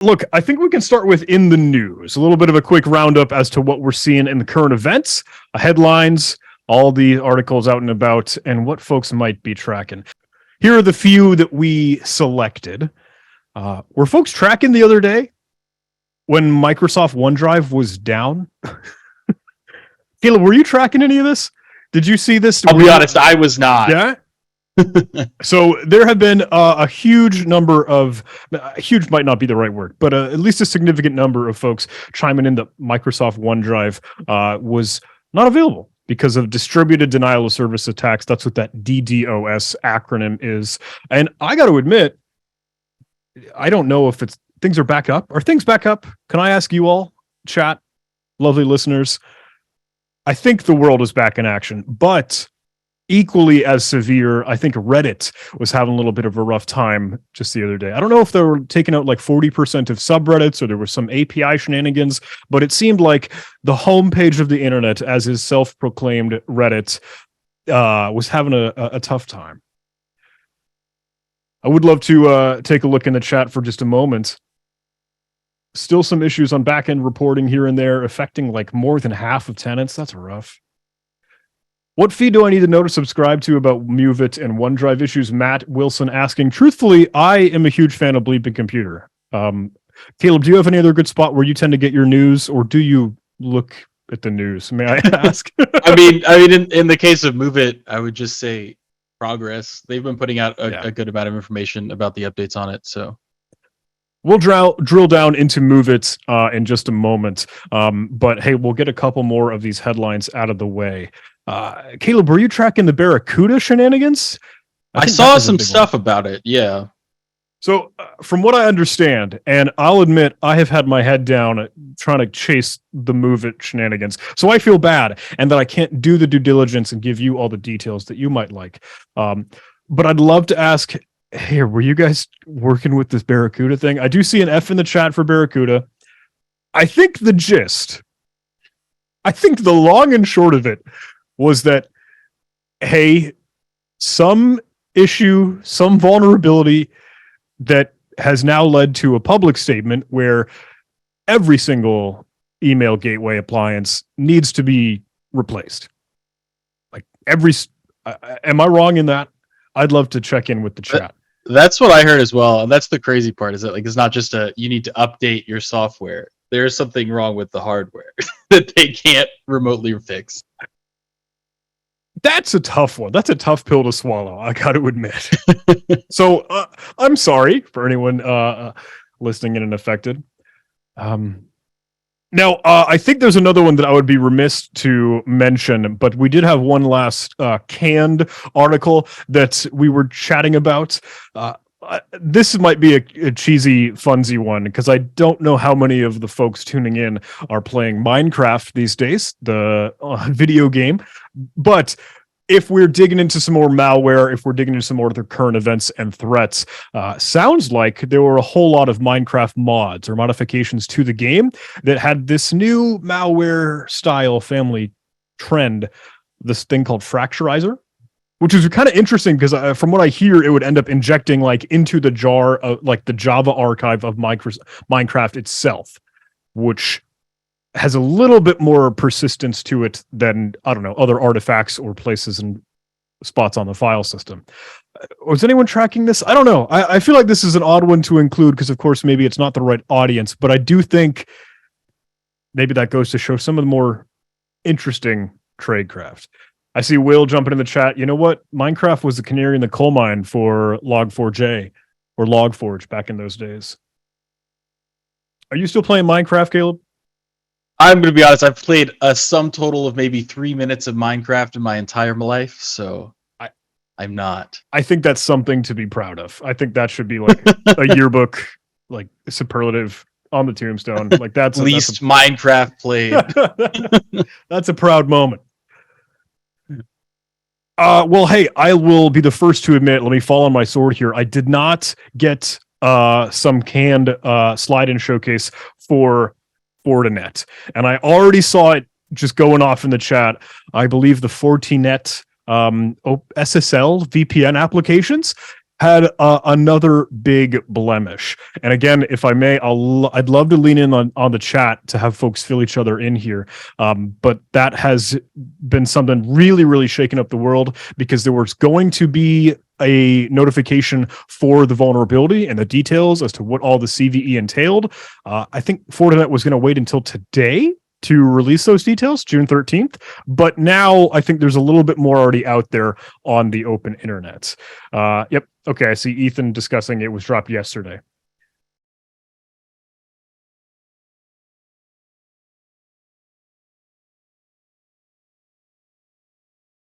Look, I think we can start with in the news. A little bit of a quick roundup as to what we're seeing in the current events, headlines, all the articles out and about, and what folks might be tracking. Here are the few that we selected. Were folks tracking the other day when Microsoft OneDrive was down? Caleb, were you tracking any of this? Did you see this? I'll be honest, I was not. Yeah? So there have been a huge number of, huge might not be the right word, but at least a significant number of folks chiming in that Microsoft OneDrive was not available because of distributed denial of service attacks. That's what that DDoS acronym is. And I got to admit, I don't know if things are back up. Are things back up? Can I ask you all, chat, lovely listeners? I think the world is back in action, but equally as severe, I think Reddit was having a little bit of a rough time just the other day. I don't know if they were taking out like 40% of subreddits or there was some API shenanigans, but it seemed like the homepage of the internet, as is self-proclaimed Reddit, was having a tough time. I would love to take a look in the chat for just a moment. Still some issues on back-end reporting here and there affecting like more than half of tenants. That's rough. What feed do I need to know to subscribe to about MoveIt and OneDrive issues? Matt Wilson asking. Truthfully, I am a huge fan of Bleeping Computer. Caleb, do you have any other good spot where you tend to get your news, or do you look at the news? May I ask? I mean, in the case of MoveIt, I would just say progress. They've been putting out a good amount of information about the updates on it. So we'll drill down into MoveIt in just a moment. But hey, we'll get a couple more of these headlines out of the way. Caleb, were you tracking the Barracuda shenanigans? I saw some stuff about it. Yeah. So from what I understand, and I'll admit, I have had my head down trying to chase the MoveIt shenanigans. So I feel bad and that I can't do the due diligence and give you all the details that you might like. But I'd love to ask, hey, were you guys working with this Barracuda thing? I do see an F in the chat for Barracuda. I think the gist, the long and short of it was that, hey, some issue, some vulnerability that has now led to a public statement where every single email gateway appliance needs to be replaced. Like am I wrong in that? I'd love to check in with the chat. That's what I heard as well. And that's the crazy part, is that like, it's not just you need to update your software. There's something wrong with the hardware that they can't remotely fix. That's a tough one. That's a tough pill to swallow, I got to admit. So I'm sorry for anyone listening in and affected. Now, I think there's another one that I would be remiss to mention, but we did have one last canned article that we were chatting about. This might be a cheesy, funsy one, because I don't know how many of the folks tuning in are playing Minecraft these days, the video game. But if we're digging into some more malware, if we're digging into some more of the current events and threats, sounds like there were a whole lot of Minecraft mods or modifications to the game that had this new malware style family trend, this thing called Fracturizer, which is kind of interesting because from what I hear, it would end up injecting like into the jar of like the Java archive of Minecraft itself, which has a little bit more persistence to it than, I don't know, other artifacts or places and spots on the file system. Was anyone tracking this? I don't know. I feel like this is an odd one to include because, of course, maybe it's not the right audience, but I do think maybe that goes to show some of the more interesting tradecraft. I see Will jumping in the chat. You know what? Minecraft was the canary in the coal mine for Log4j or Log4j back in those days. Are you still playing Minecraft, Caleb? I'm going to be honest. I've played a sum total of maybe 3 minutes of Minecraft in my entire life, so I'm not. I think that's something to be proud of. I think that should be like a yearbook, like superlative on the tombstone. Like that's least Minecraft played. That's a proud moment. Well, hey, I will be the first to admit, let me fall on my sword here. I did not get some canned slide-in showcase for Fortinet. And I already saw it just going off in the chat. I believe the Fortinet SSL VPN applications had another big blemish. And again, if I may, I'd love to lean in on the chat to have folks fill each other in here. But that has been something really, really shaking up the world, because there was going to be a notification for the vulnerability and the details as to what all the CVE entailed. I think Fortinet was going to wait until today to release those details, June 13th. But now I think there's a little bit more already out there on the open internet. Yep. Okay. I see Ethan discussing it was dropped yesterday.